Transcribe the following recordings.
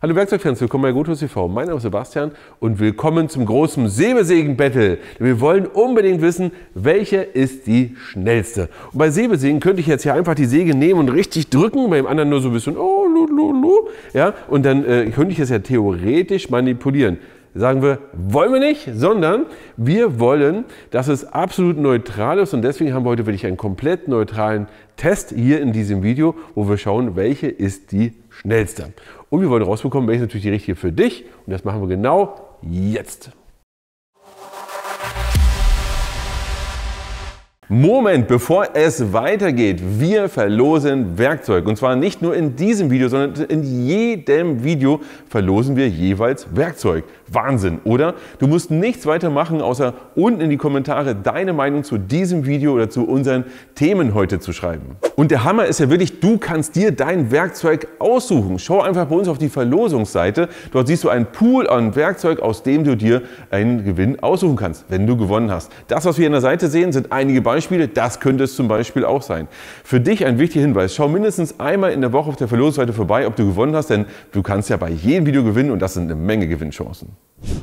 Hallo Werkzeugfans, willkommen bei GoTools TV. Mein Name ist Sebastian und willkommen zum großen Säbelsägen-Battle. Wir wollen unbedingt wissen, welche ist die schnellste. Und bei Säbelsägen könnte ich jetzt hier einfach die Säge nehmen und richtig drücken, beim anderen nur so ein bisschen ja, und dann könnte ich es ja theoretisch manipulieren. Sagen wir, wollen wir nicht, sondern wir wollen, dass es absolut neutral ist und deswegen haben wir heute wirklich einen komplett neutralen Test hier in diesem Video, wo wir schauen, welche ist die schnellste. Und wir wollen rausbekommen, welche ist natürlich die richtige für dich und das machen wir genau jetzt. Moment, bevor es weitergeht, wir verlosen Werkzeug. Und zwar nicht nur in diesem Video, sondern in jedem Video verlosen wir jeweils Werkzeug. Wahnsinn, oder? Du musst nichts weiter machen, außer unten in die Kommentare deine Meinung zu diesem Video oder zu unseren Themen heute zu schreiben. Und der Hammer ist ja wirklich, du kannst dir dein Werkzeug aussuchen. Schau einfach bei uns auf die Verlosungsseite. Dort siehst du einen Pool an Werkzeug, aus dem du dir einen Gewinn aussuchen kannst, wenn du gewonnen hast. Das, was wir an der Seite sehen, sind einige Beispiele. Das könnte es zum Beispiel auch sein. Für dich ein wichtiger Hinweis. Schau mindestens einmal in der Woche auf der Verlosungsseite vorbei, ob du gewonnen hast, denn du kannst ja bei jedem Video gewinnen und das sind eine Menge Gewinnchancen.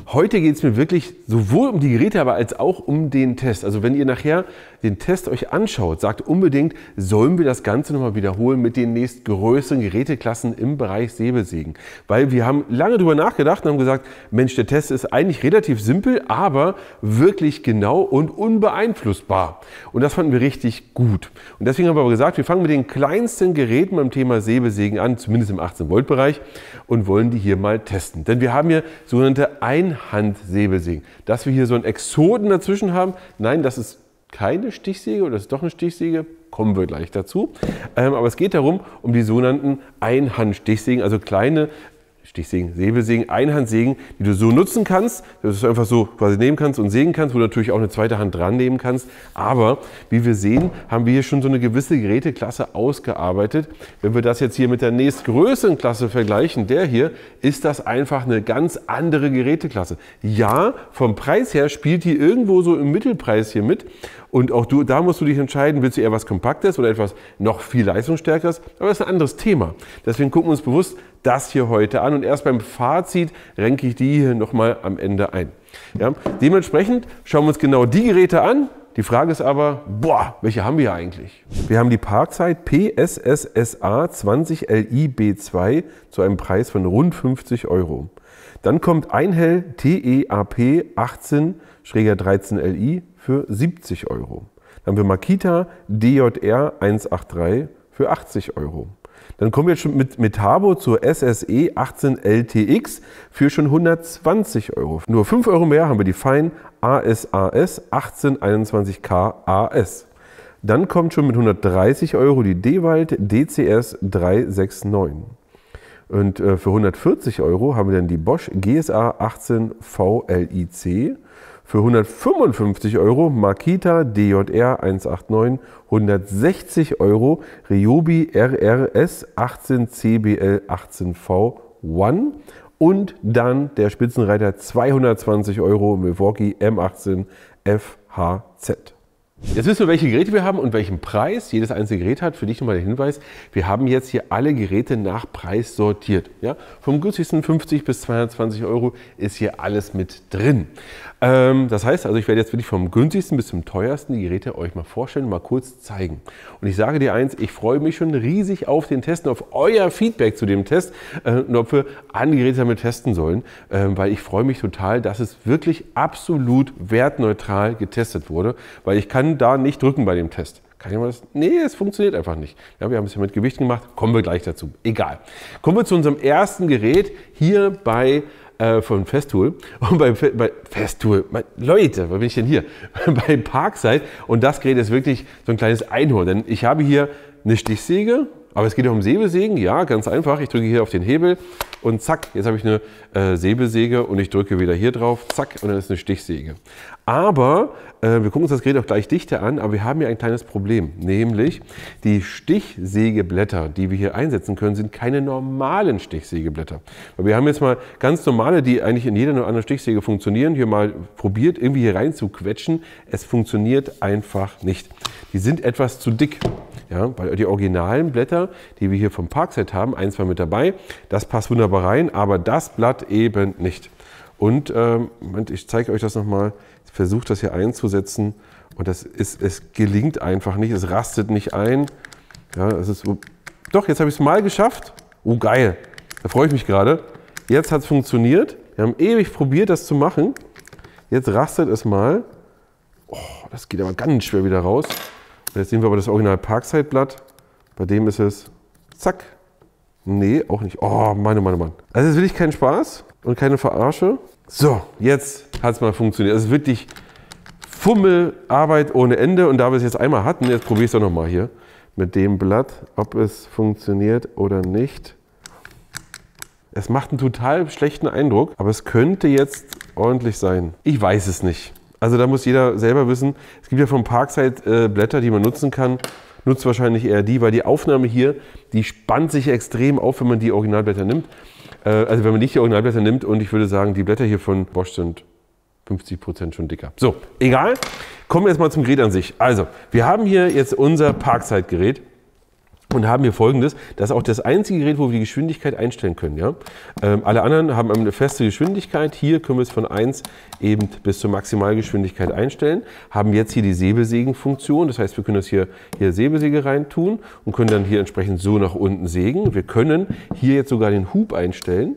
Heute geht es mir wirklich sowohl um die Geräte, aber als auch um den Test. Also wenn ihr nachher den Test euch anschaut, sagt unbedingt, sollen wir das Ganze nochmal wiederholen mit den nächstgrößeren Geräteklassen im Bereich Säbelsägen. Weil wir haben lange darüber nachgedacht und haben gesagt, Mensch, der Test ist eigentlich relativ simpel, aber wirklich genau und unbeeinflussbar. Und das fanden wir richtig gut. Und deswegen haben wir aber gesagt, wir fangen mit den kleinsten Geräten beim Thema Säbelsägen an, zumindest im 18-Volt-Bereich, und wollen die hier mal testen. Denn wir haben hier sogenannte Einhandsäbelsägen. Dass wir hier so einen Exoten dazwischen haben, nein, das ist keine Stichsäge oder das ist doch eine Stichsäge, kommen wir gleich dazu. Aber es geht darum, um die sogenannten Einhandstichsägen, also kleine Stichsägen, Säbelsägen, Einhandsägen, die du so nutzen kannst, dass du einfach so quasi nehmen kannst und sägen kannst, wo du natürlich auch eine zweite Hand dran nehmen kannst. Aber wie wir sehen, haben wir hier schon so eine gewisse Geräteklasse ausgearbeitet. Wenn wir das jetzt hier mit der nächstgrößeren Klasse vergleichen, der hier, ist das einfach eine ganz andere Geräteklasse. Ja, vom Preis her spielt die irgendwo so im Mittelpreis hier mit. Und auch da musst du dich entscheiden, willst du eher was Kompaktes oder etwas noch viel Leistungsstärkeres? Aber das ist ein anderes Thema. Deswegen gucken wir uns bewusst das hier heute an und erst beim Fazit renke ich die hier nochmal am Ende ein. Ja? Dementsprechend schauen wir uns genau die Geräte an. Die Frage ist aber, boah, welche haben wir eigentlich? Wir haben die Parkside PSSSA 20 Li B2 zu einem Preis von rund 50 €. Dann kommt Einhell TEAP 18-13 Li für 70 €. Dann haben wir Makita DJR 183 für 80 €. Dann kommen wir jetzt schon mit Metabo zur SSE 18 LTX für schon 120 €. Nur 5 € mehr haben wir die Fine ASAS 1821K AS. Dann kommt schon mit 130 € die Dewalt DCS 369. Und für 140 € haben wir dann die Bosch GSA 18 VLIC. Für 155 € Makita DJR 189, 160 € Ryobi RRS 18 CBL 18V One und dann der Spitzenreiter 220 € Milwaukee M18 FHZ. Jetzt wissen wir, welche Geräte wir haben und welchen Preis jedes einzelne Gerät hat. Für dich nochmal der Hinweis, wir haben jetzt hier alle Geräte nach Preis sortiert. Ja? Vom günstigsten 50 bis 220 € ist hier alles mit drin. Das heißt also, ich werde jetzt wirklich vom günstigsten bis zum teuersten die Geräte euch mal vorstellen, mal kurz zeigen. Und ich sage dir eins, ich freue mich schon riesig auf den Test und auf euer Feedback zu dem Test und ob wir andere Geräte damit testen sollen, weil ich freue mich total, dass es wirklich absolut wertneutral getestet wurde, weil ich kann da nicht drücken bei dem Test. Kann ich mal das? Nee, es funktioniert einfach nicht. Ja, wir haben es ja mit Gewicht gemacht, kommen wir gleich dazu. Egal. Kommen wir zu unserem ersten Gerät hier bei von Festool. Und bei Festool, Leute, wo bin ich denn hier? Bei Parkside. Und das Gerät ist wirklich so ein kleines Einhorn. Denn ich habe hier eine Stichsäge, aber es geht ja um Säbelsägen. Ja, ganz einfach. Ich drücke hier auf den Hebel und zack, jetzt habe ich eine Säbelsäge und ich drücke wieder hier drauf, zack, und dann ist eine Stichsäge. Aber wir gucken uns das Gerät auch gleich dichter an, aber wir haben hier ein kleines Problem, nämlich die Stichsägeblätter, die wir hier einsetzen können, sind keine normalen Stichsägeblätter. Weil wir haben jetzt mal ganz normale, die eigentlich in jeder oder anderen Stichsäge funktionieren, hier mal probiert, irgendwie hier rein zu quetschen. Es funktioniert einfach nicht. Die sind etwas zu dick. Ja, weil die originalen Blätter, Blätter, die wir hier vom Parkside haben. Eins war mit dabei. Das passt wunderbar rein, aber das Blatt eben nicht. Und Moment, ich zeige euch das nochmal. Ich versuche das hier einzusetzen und es gelingt einfach nicht. Es rastet nicht ein. Ja, es ist so. Doch, jetzt habe ich es mal geschafft. Oh, geil. Da freue ich mich gerade. Jetzt hat es funktioniert. Wir haben ewig probiert, das zu machen. Jetzt rastet es mal. Oh, das geht aber ganz schwer wieder raus. Und jetzt sehen wir aber das Original Parkside-Blatt. Bei dem ist es zack. Nee, auch nicht. Oh, Mann, oh Mann, oh Mann. Also jetzt will ich keinen Spaß und keine Verarsche. So, jetzt hat es mal funktioniert. Es ist wirklich Fummelarbeit ohne Ende. Und da wir es jetzt einmal hatten, jetzt probiere ich es doch nochmal hier mit dem Blatt, ob es funktioniert oder nicht. Es macht einen total schlechten Eindruck, aber es könnte jetzt ordentlich sein. Ich weiß es nicht. Also da muss jeder selber wissen. Es gibt ja vom Parkside Blätter, die man nutzen kann. Nutzt wahrscheinlich eher die, weil die Aufnahme hier, die spannt sich extrem auf, wenn man die Originalblätter nimmt. Also wenn man nicht die Originalblätter nimmt, und ich würde sagen, die Blätter hier von Bosch sind 50% schon dicker. So, egal. Kommen wir jetzt mal zum Gerät an sich. Also, wir haben hier jetzt unser Parkside-Gerät und haben hier Folgendes. Das ist auch das einzige Gerät, wo wir die Geschwindigkeit einstellen können. Ja? Alle anderen haben eine feste Geschwindigkeit. Hier können wir es von 1 eben bis zur Maximalgeschwindigkeit einstellen. Haben jetzt hier die Säbelsägen-Funktion. Das heißt, wir können das hier Säbelsäge rein tun und können dann hier entsprechend so nach unten sägen. Wir können hier jetzt sogar den Hub einstellen.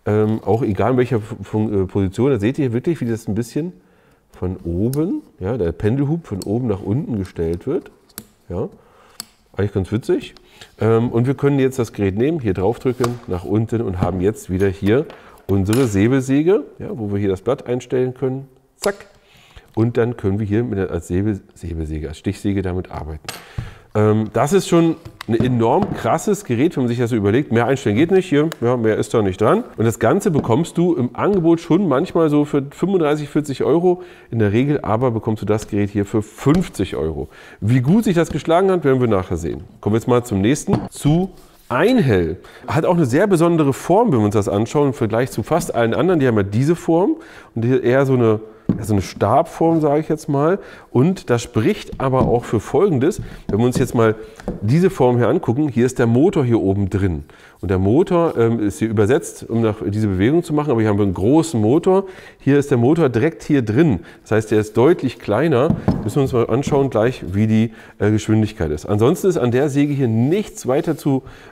Auch egal in welcher Position. Da seht ihr wirklich, wie das ein bisschen von oben, ja, der Pendelhub von oben nach unten gestellt wird. Ja, eigentlich ganz witzig. Und wir können jetzt das Gerät nehmen, hier draufdrücken, nach unten und haben jetzt wieder hier unsere Säbelsäge, ja, wo wir hier das Blatt einstellen können. Zack. Und dann können wir hier als Säbelsäge, als Stichsäge damit arbeiten. Das ist schon ein enorm krasses Gerät, wenn man sich das so überlegt. Mehr einstellen geht nicht hier, ja, mehr ist da nicht dran. Und das Ganze bekommst du im Angebot schon manchmal so für 35, 40 Euro. In der Regel aber bekommst du das Gerät hier für 50 Euro. Wie gut sich das geschlagen hat, werden wir nachher sehen. Kommen wir jetzt mal zum nächsten, zu Einhell. Hat auch eine sehr besondere Form, wenn wir uns das anschauen, im Vergleich zu fast allen anderen. Die haben ja diese Form und die eher so eine Stabform, sage ich jetzt mal. Und das spricht aber auch für Folgendes. Wenn wir uns jetzt mal diese Form hier angucken, hier ist der Motor hier oben drin. Und der Motor ist hier übersetzt, um diese Bewegung zu machen. Aber hier haben wir einen großen Motor. Hier ist der Motor direkt hier drin. Das heißt, der ist deutlich kleiner. Müssen wir uns mal anschauen gleich, wie die Geschwindigkeit ist. Ansonsten ist an der Säge hier nichts weiter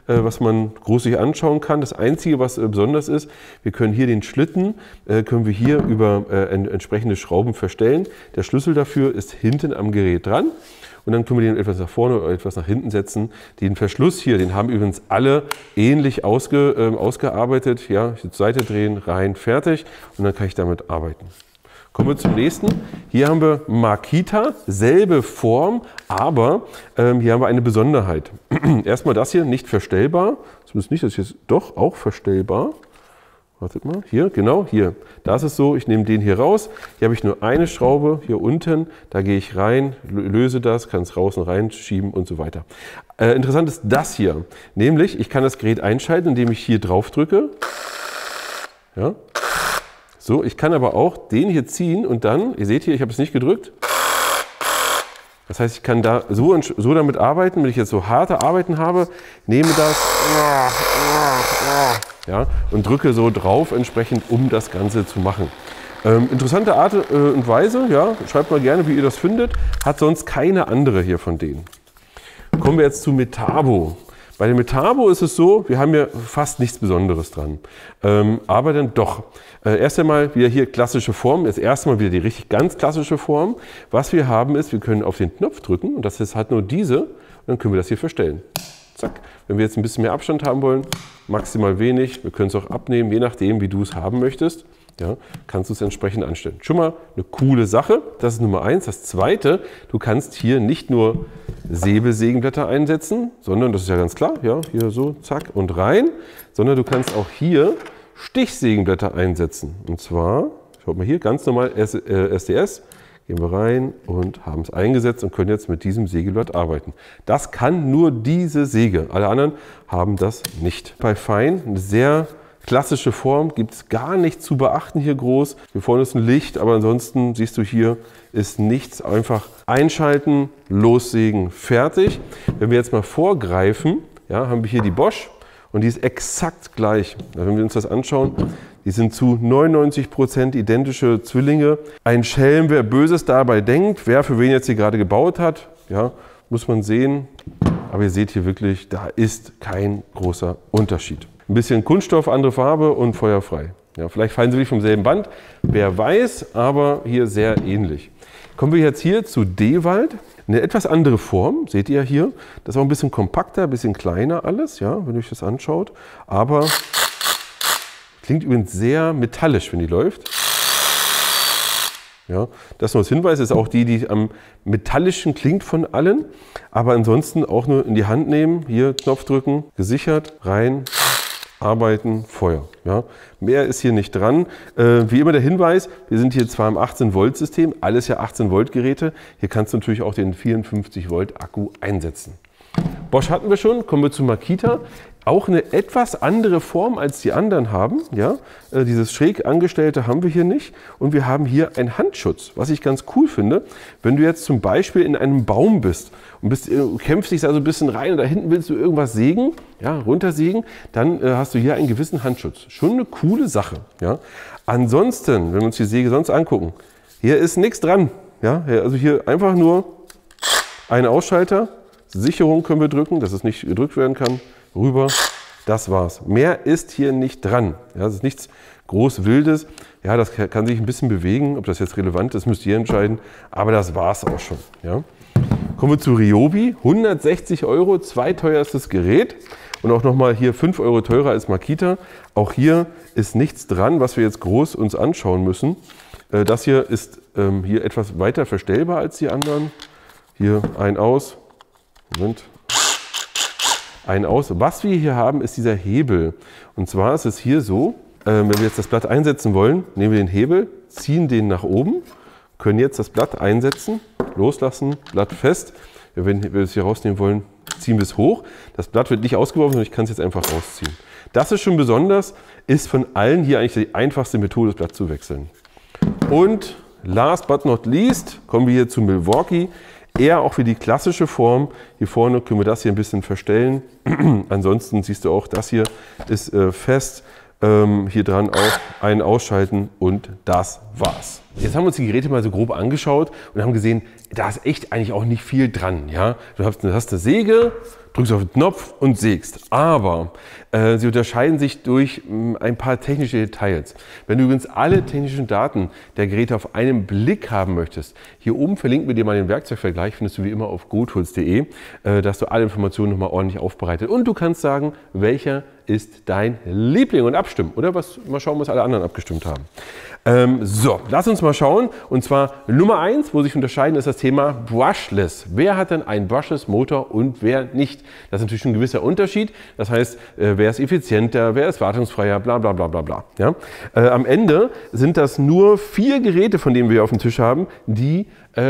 was man groß sich anschauen kann. Das Einzige, was besonders ist, wir können hier den Schlitten, können wir hier über entsprechende Schrauben verstellen. Der Schlüssel dafür ist hinten am Gerät dran. Und dann können wir den etwas nach vorne oder etwas nach hinten setzen. Den Verschluss hier, den haben übrigens alle ähnlich ausgearbeitet. Ja, zur Seite drehen, rein, fertig. Und dann kann ich damit arbeiten. Kommen wir zum nächsten. Hier haben wir Makita, selbe Form, aber hier haben wir eine Besonderheit. Erstmal das hier, nicht verstellbar. Zumindest nicht, das hier ist doch auch verstellbar. Wartet mal, hier, genau, hier. Da ist es so, ich nehme den hier raus. Hier habe ich nur eine Schraube hier unten. Da gehe ich rein, löse das, kann es raus und reinschieben und so weiter. Interessant ist das hier. Nämlich, ich kann das Gerät einschalten, indem ich hier drauf drücke. Ja. So, ich kann aber auch den hier ziehen und dann, ihr seht hier, ich habe es nicht gedrückt. Das heißt, ich kann da so damit arbeiten, wenn ich jetzt so harte Arbeiten habe, nehme das ja, und drücke so drauf entsprechend, um das Ganze zu machen. Interessante Art und Weise, ja, schreibt mal gerne, wie ihr das findet. Hat sonst keine andere hier von denen. Kommen wir jetzt zu Metabo. Bei dem Metabo ist es so, wir haben hier fast nichts Besonderes dran. Aber dann doch. Erst einmal wieder hier klassische Form. Das erste Mal wieder die richtig ganz klassische Form. Was wir haben ist, wir können auf den Knopf drücken und das ist halt nur diese. Und dann können wir das hier verstellen. Zack. Wenn wir jetzt ein bisschen mehr Abstand haben wollen, maximal wenig. Wir können es auch abnehmen, je nachdem, wie du es haben möchtest. Ja, kannst du es entsprechend anstellen. Schon mal eine coole Sache. Das ist Nummer 1. Das zweite, du kannst hier nicht nur Säbelsägenblätter einsetzen, sondern, das ist ja ganz klar, ja, hier so, zack und rein, sondern du kannst auch hier Stichsägenblätter einsetzen. Und zwar, schaut mal hier, ganz normal SDS, gehen wir rein und haben es eingesetzt und können jetzt mit diesem Sägeblatt arbeiten. Das kann nur diese Säge. Alle anderen haben das nicht. Bei Fein eine sehr klassische Form, gibt es gar nichts zu beachten hier groß. Hier vorne ist ein Licht, aber ansonsten siehst du hier ist nichts. Einfach einschalten, lossägen, fertig. Wenn wir jetzt mal vorgreifen, ja, haben wir hier die Bosch und die ist exakt gleich. Wenn wir uns das anschauen, die sind zu 99% identische Zwillinge. Ein Schelm, wer Böses dabei denkt, wer für wen jetzt hier gerade gebaut hat, ja, muss man sehen. Aber ihr seht hier wirklich, da ist kein großer Unterschied. Ein bisschen Kunststoff, andere Farbe und feuerfrei. Ja, vielleicht fallen sie wirklich vom selben Band, wer weiß, aber hier sehr ähnlich. Kommen wir jetzt hier zu Dewald. Eine etwas andere Form, seht ihr hier. Das ist auch ein bisschen kompakter, ein bisschen kleiner alles, ja, wenn ihr euch das anschaut. Aber klingt übrigens sehr metallisch, wenn die läuft. Ja, das nur als Hinweis, ist auch die am metallischen klingt von allen. Aber ansonsten auch nur in die Hand nehmen, hier Knopf drücken, gesichert, rein, arbeiten, Feuer. Ja, mehr ist hier nicht dran. Wie immer der Hinweis, wir sind hier zwar im 18-Volt-System, alles ja 18-Volt-Geräte. Hier kannst du natürlich auch den 54-Volt-Akku einsetzen. Bosch hatten wir schon, kommen wir zu Makita. Auch eine etwas andere Form als die anderen haben. Ja? Dieses schräg angestellte haben wir hier nicht. Und wir haben hier einen Handschutz, was ich ganz cool finde. Wenn du jetzt zum Beispiel in einem Baum bist und kämpfst dich da so ein bisschen rein und da hinten willst du irgendwas sägen, ja, runtersägen, dann hast du hier einen gewissen Handschutz. Schon eine coole Sache. Ja? Ansonsten, wenn wir uns die Säge sonst angucken, hier ist nichts dran. Ja? Also hier einfach nur ein Ausschalter. Sicherung können wir drücken, dass es nicht gedrückt werden kann. Rüber, das war's. Mehr ist hier nicht dran. Ja, das ist nichts groß Wildes. Ja, das kann sich ein bisschen bewegen. Ob das jetzt relevant ist, müsst ihr entscheiden. Aber das war's auch schon. Ja. Kommen wir zu Ryobi. 160 €, zweiteuerstes Gerät. Und auch nochmal hier 5 € teurer als Makita. Auch hier ist nichts dran, was wir jetzt groß uns anschauen müssen. Das hier ist hier etwas weiter verstellbar als die anderen. Hier ein aus. Moment. Ein aus. Was wir hier haben, ist dieser Hebel. Und zwar ist es hier so, wenn wir jetzt das Blatt einsetzen wollen, nehmen wir den Hebel, ziehen den nach oben, können jetzt das Blatt einsetzen, loslassen, Blatt fest. Wenn wir es hier rausnehmen wollen, ziehen wir es hoch. Das Blatt wird nicht ausgeworfen, sondern ich kann es jetzt einfach rausziehen. Das ist schon besonders, ist von allen hier eigentlich die einfachste Methode, das Blatt zu wechseln. Und last but not least kommen wir hier zu Milwaukee. Eher auch für die klassische Form. Hier vorne können wir das hier ein bisschen verstellen. Ansonsten siehst du auch, das hier ist fest. Hier dran auch ein Ausschalten und das war's. Jetzt haben wir uns die Geräte mal so grob angeschaut und haben gesehen, da ist echt eigentlich auch nicht viel dran. Ja? Du hast eine Säge, drückst auf den Knopf und sägst. Aber sie unterscheiden sich durch ein paar technische Details. Wenn du übrigens alle technischen Daten der Geräte auf einen Blick haben möchtest, hier oben verlinken wir dir mal den Werkzeugvergleich, findest du wie immer auf gotools.de, dass du alle Informationen nochmal ordentlich aufbereitet. Und du kannst sagen, welcher ist dein Liebling und abstimmen. Oder mal schauen, was alle anderen abgestimmt haben. So, lass uns mal schauen. Und zwar Nummer 1, wo sich unterscheiden, ist das Thema Brushless. Wer hat denn einen Brushless-Motor und wer nicht? Das ist natürlich ein gewisser Unterschied. Das heißt, wer ist effizienter, wer ist wartungsfreier, bla bla bla bla bla. Ja? Am Ende sind das nur 4 Geräte, von denen wir auf dem Tisch haben, die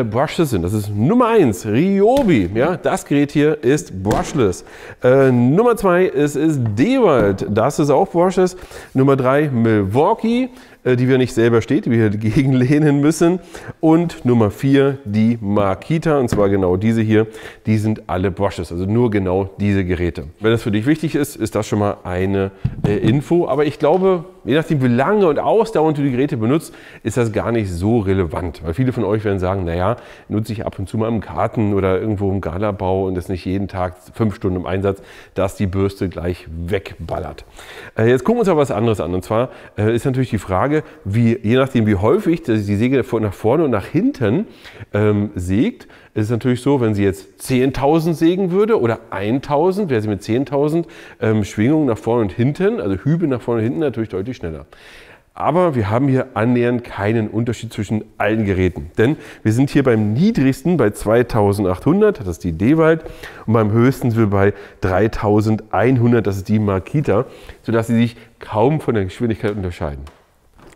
brushless sind. Das ist Nummer 1, Ryobi. Ja, das Gerät hier ist brushless. Nummer 2 ist Dewald. Das ist auch brushless. Nummer 3, Milwaukee, die wir nicht selber steht, die wir hier gegenlehnen müssen. Und Nummer 4, die Makita, und zwar genau diese hier. Die sind alle brushless, also nur genau diese Geräte. Wenn das für dich wichtig ist, ist das schon mal eine Info. Aber ich glaube, je nachdem, wie lange und ausdauernd du die Geräte benutzt, ist das gar nicht so relevant. Weil viele von euch werden sagen, naja, nutze ich ab und zu mal im Garten oder irgendwo im Galabau und ist nicht jeden Tag 5 Stunden im Einsatz, dass die Bürste gleich wegballert. Jetzt gucken wir uns aber was anderes an. Und zwar ist natürlich die Frage, je nachdem, wie häufig die Säge nach vorne und nach hinten sägt, ist es natürlich so, wenn sie jetzt 10.000 sägen würde oder 1.000, wäre sie mit 10.000 Schwingungen nach vorne und hinten, also Hübe nach vorne und hinten, natürlich deutlich schneller. Aber wir haben hier annähernd keinen Unterschied zwischen allen Geräten. Denn wir sind hier beim niedrigsten bei 2.800, das ist die Dewald, und beim höchsten sind wir bei 3.100, das ist die Makita, sodass sie sich kaum von der Geschwindigkeit unterscheiden.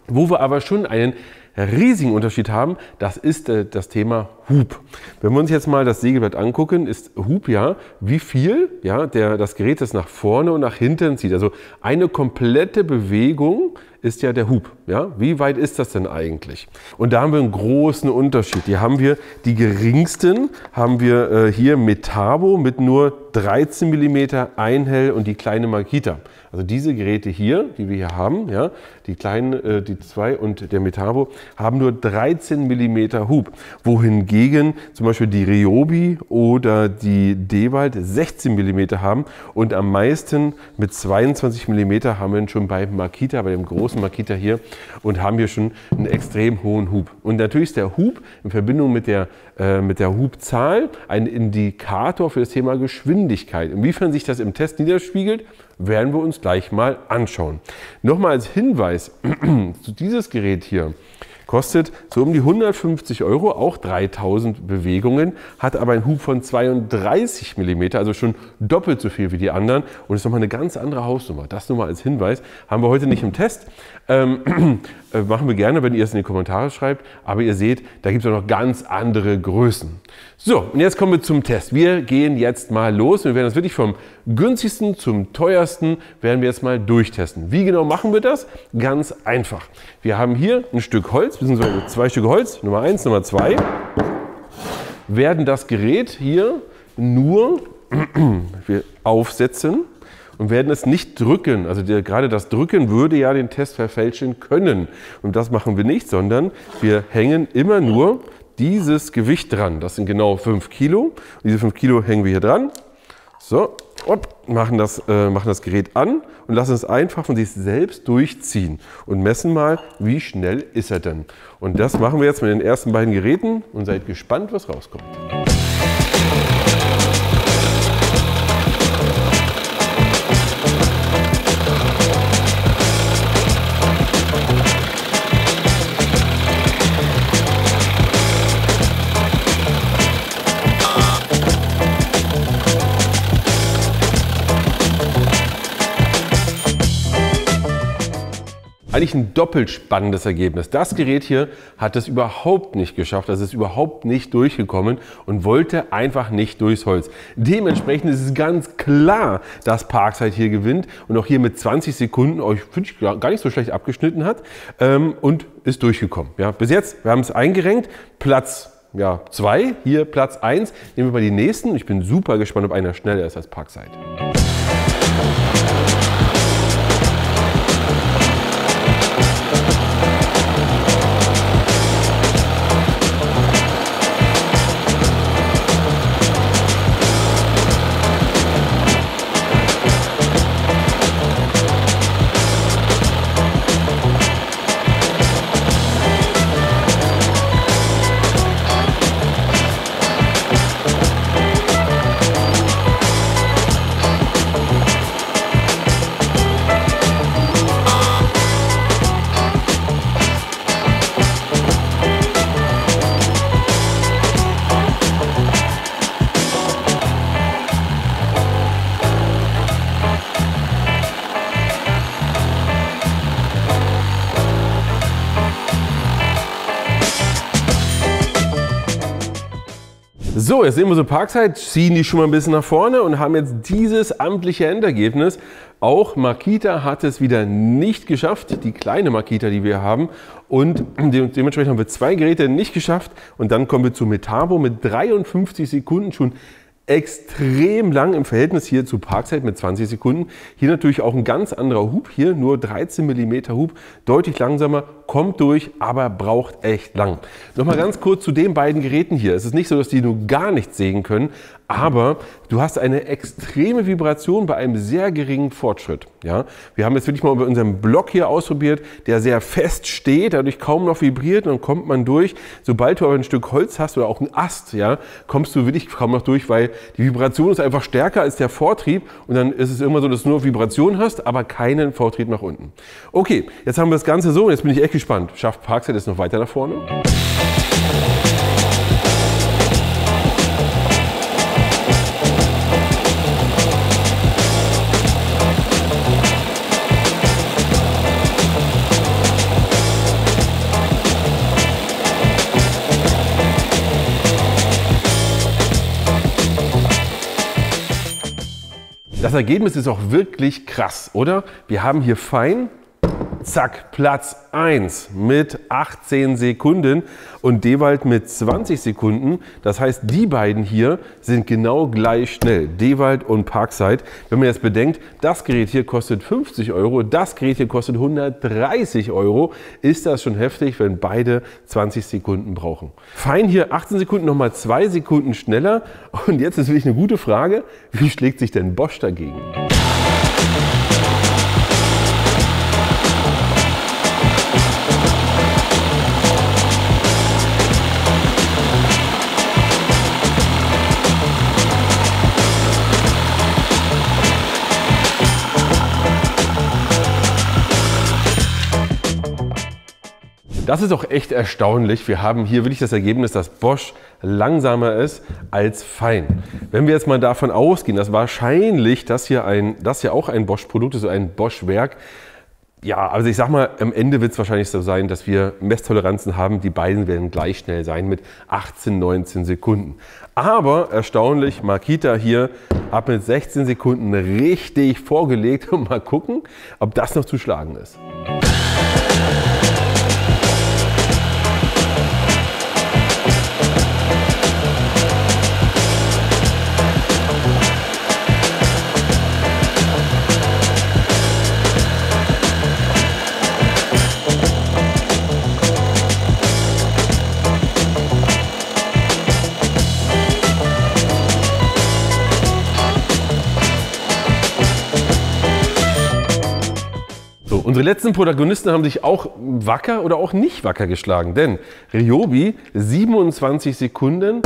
Wo wir aber schon einen riesigen Unterschied haben, das ist das Thema Hub. Wenn wir uns jetzt mal das Sägeblatt angucken, ist Hub ja, wie viel das Gerät das nach vorne und nach hinten zieht. Also eine komplette Bewegung ist ja der Hub. Ja? Wie weit ist das denn eigentlich? Und da haben wir einen großen Unterschied. Hier haben wir die geringsten, haben wir hier Metabo mit nur 13 mm, Einhell und die kleine Makita. Also diese Geräte hier, die wir hier haben, ja, die kleinen, die 2 und der Metabo, haben nur 13 mm Hub. Wohingegen zum Beispiel die Ryobi oder die Dewalt 16 mm haben und am meisten mit 22 mm haben wir schon beim Makita, bei dem großen Makita hier und haben hier schon einen extrem hohen Hub. Und natürlich ist der Hub in Verbindung mit der Hubzahl ein Indikator für das Thema Geschwindigkeit. Inwiefern sich das im Test niederspiegelt, werden wir uns gleich mal anschauen. Nochmal als Hinweis, dieses Gerät hier kostet so um die 150 €, auch 3000 Bewegungen, hat aber einen Hub von 32 mm, also schon doppelt so viel wie die anderen und ist nochmal eine ganz andere Hausnummer. Das nur mal als Hinweis. Haben wir heute nicht im Test. Machen wir gerne, wenn ihr es in die Kommentare schreibt, aber ihr seht, da gibt es auch noch ganz andere Größen. So, und jetzt kommen wir zum Test. Wir gehen jetzt mal los und wir werden das wirklich vom günstigsten zum teuersten werden wir jetzt mal durchtesten. Wie genau machen wir das? Ganz einfach. Wir haben hier ein Stück Holz, beziehungsweise 2 Stücke Holz, Nummer 1, Nummer 2, werden das Gerät hier nur aufsetzen und werden es nicht drücken. Also gerade das Drücken würde ja den Test verfälschen können. Und das machen wir nicht, sondern wir hängen immer nur dieses Gewicht dran. Das sind genau 5 Kilo. Und diese 5 Kilo hängen wir hier dran. So, und machen das Gerät an und lassen es einfach von sich selbst durchziehen und messen mal, wie schnell ist er denn. Und das machen wir jetzt mit den ersten beiden Geräten und seid gespannt, was rauskommt. Eigentlich ein doppelt spannendes Ergebnis. Das Gerät hier hat es überhaupt nicht geschafft, es ist überhaupt nicht durchgekommen und wollte einfach nicht durchs Holz. Dementsprechend ist es ganz klar, dass Parkside hier gewinnt und auch hier mit 20 Sekunden euch, finde ich, gar nicht so schlecht abgeschnitten hat und ist durchgekommen. Ja, bis jetzt, wir haben es eingerenkt, Platz 2, hier Platz 1. Nehmen wir mal die nächsten. Ich bin super gespannt, ob einer schneller ist als Parkside. So, jetzt sehen wir so Parkside, ziehen die schon mal ein bisschen nach vorne und haben jetzt dieses amtliche Endergebnis. Auch Makita hat es wieder nicht geschafft, die kleine Makita, die wir haben. Und dementsprechend haben wir 2 Geräte nicht geschafft. Und dann kommen wir zu Metabo mit 53 Sekunden schon extrem lang im Verhältnis hier zu Parkside mit 20 Sekunden. Hier natürlich auch ein ganz anderer Hub, hier nur 13 mm Hub, deutlich langsamer, kommt durch, aber braucht echt lang. Nochmal ganz kurz zu den beiden Geräten hier. Es ist nicht so, dass die nur gar nichts sägen können, aber du hast eine extreme Vibration bei einem sehr geringen Fortschritt. Ja? Wir haben jetzt wirklich mal bei unserem Block hier ausprobiert, der sehr fest steht, dadurch kaum noch vibriert und dann kommt man durch. Sobald du aber ein Stück Holz hast oder auch einen Ast, ja, kommst du wirklich kaum noch durch, weil die Vibration ist einfach stärker als der Vortrieb und dann ist es immer so, dass du nur Vibration hast, aber keinen Vortrieb nach unten. Okay, jetzt haben wir das Ganze so und jetzt bin ich echt gespannt. Schafft Parkside es noch weiter nach vorne? Das Ergebnis ist auch wirklich krass, oder? Wir haben hier fein zack, Platz 1 mit 18 Sekunden und Dewald mit 20 Sekunden. Das heißt, die beiden hier sind genau gleich schnell, Dewald und Parkside. Wenn man jetzt bedenkt, das Gerät hier kostet 50 Euro, das Gerät hier kostet 130 Euro, ist das schon heftig, wenn beide 20 Sekunden brauchen. Fein hier 18 Sekunden, nochmal 2 Sekunden schneller. Und jetzt ist wirklich eine gute Frage, wie schlägt sich denn Bosch dagegen? Das ist doch echt erstaunlich. Wir haben hier wirklich das Ergebnis, dass Bosch langsamer ist als Fein. Wenn wir jetzt mal davon ausgehen, dass wahrscheinlich das hier auch ein Bosch-Produkt ist, ein Bosch-Werk. Ja, also ich sag mal, am Ende wird es wahrscheinlich so sein, dass wir Messtoleranzen haben. Die beiden werden gleich schnell sein mit 18, 19 Sekunden. Aber erstaunlich, Makita hier ab mit 16 Sekunden richtig vorgelegt. Und mal gucken, ob das noch zu schlagen ist. Unsere letzten Protagonisten haben sich auch wacker oder auch nicht wacker geschlagen, denn Ryobi 27 Sekunden,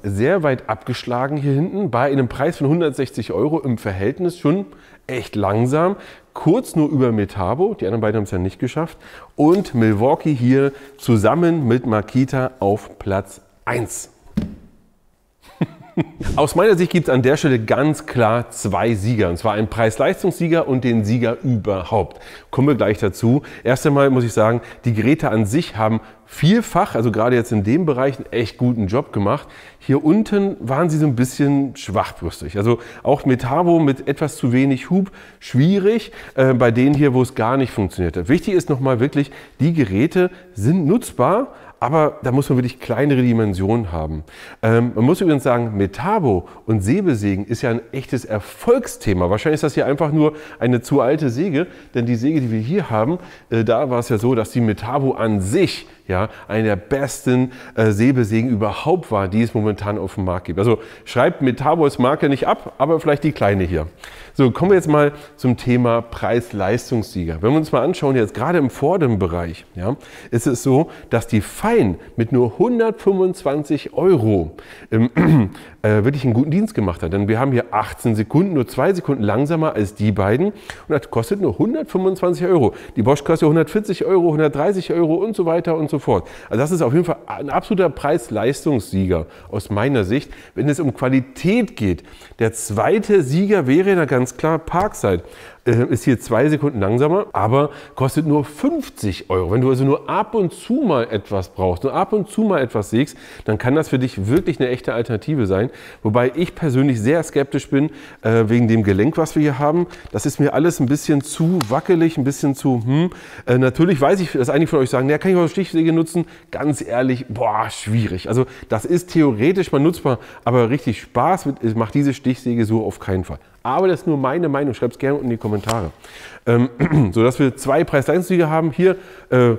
sehr weit abgeschlagen hier hinten, bei einem Preis von 160 Euro im Verhältnis schon echt langsam, kurz nur über Metabo, die anderen beiden haben es ja nicht geschafft, und Milwaukee hier zusammen mit Makita auf Platz 1. Aus meiner Sicht gibt es an der Stelle ganz klar 2 Sieger, und zwar einen Preis-Leistungssieger und den Sieger überhaupt. Kommen wir gleich dazu. Erst einmal muss ich sagen, die Geräte an sich haben vielfach, also gerade jetzt in dem Bereich, einen echt guten Job gemacht. Hier unten waren sie so ein bisschen schwachbrüstig. Also auch Metabo mit etwas zu wenig Hub, schwierig bei denen hier, wo es gar nicht funktionierte. Wichtig ist nochmal wirklich, die Geräte sind nutzbar, aber da muss man wirklich kleinere Dimensionen haben. Man muss übrigens sagen, Metabo und Säbelsägen ist ja ein echtes Erfolgsthema. Wahrscheinlich ist das hier einfach nur eine zu alte Säge, denn die Säge, die wir hier haben, da war es ja so, dass die Metabo an sich ja eine der besten Säbelsägen überhaupt war, die es momentan auf dem Markt gibt. Also schreibt Metabo als Marke nicht ab, aber vielleicht die kleine hier. So, kommen wir jetzt mal zum Thema Preis-Leistungssieger. Wenn wir uns mal anschauen, jetzt gerade im vorderen Bereich, ja, ist es so, dass die Fein mit nur 125 Euro wirklich einen guten Dienst gemacht hat. Denn wir haben hier 18 Sekunden, nur 2 Sekunden langsamer als die beiden. Und das kostet nur 125 Euro. Die Bosch kostet 140 Euro, 130 Euro und so weiter und so fort. Also das ist auf jeden Fall ein absoluter Preis-Leistungssieger aus meiner Sicht. Wenn es um Qualität geht, der zweite Sieger wäre da ganz klar Parkside. Ist hier 2 Sekunden langsamer, aber kostet nur 50 Euro. Wenn du also nur ab und zu mal etwas brauchst, nur ab und zu mal etwas sägst, dann kann das für dich wirklich eine echte Alternative sein. Wobei ich persönlich sehr skeptisch bin wegen dem Gelenk, was wir hier haben. Das ist mir alles ein bisschen zu wackelig, ein bisschen zu Natürlich weiß ich, dass einige von euch sagen, ja, kann ich auch eine Stichsäge nutzen? Ganz ehrlich, boah, schwierig. Also das ist theoretisch mal nutzbar, aber richtig Spaß macht diese Stichsäge so auf keinen Fall. Aber das ist nur meine Meinung. Schreibt es gerne unten in die Kommentare. So dass wir 2 Preis-Leistungssieger haben. Hier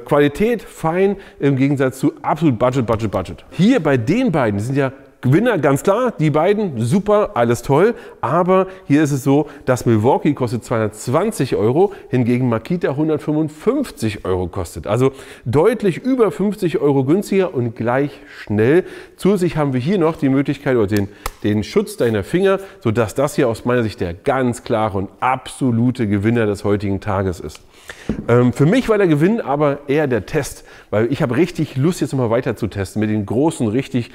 Qualität, fein, im Gegensatz zu absolut Budget. Hier bei den beiden, die sind ja Gewinner, ganz klar, die beiden, super, alles toll. Aber hier ist es so, dass Milwaukee kostet 220 Euro, hingegen Makita 155 Euro kostet. Also deutlich über 50 Euro günstiger und gleich schnell. Zusätzlich haben wir hier noch die Möglichkeit oder den Schutz deiner Finger, sodass das hier aus meiner Sicht der ganz klare und absolute Gewinner des heutigen Tages ist. Für mich war der Gewinn aber eher der Test, weil ich habe richtig Lust, jetzt nochmal weiter zu testen mit den großen, richtig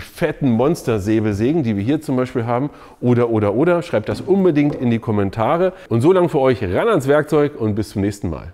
fetten Monster-Säbelsägen, die wir hier zum Beispiel haben. Oder. Schreibt das unbedingt in die Kommentare. Und so lange für euch ran ans Werkzeug und bis zum nächsten Mal.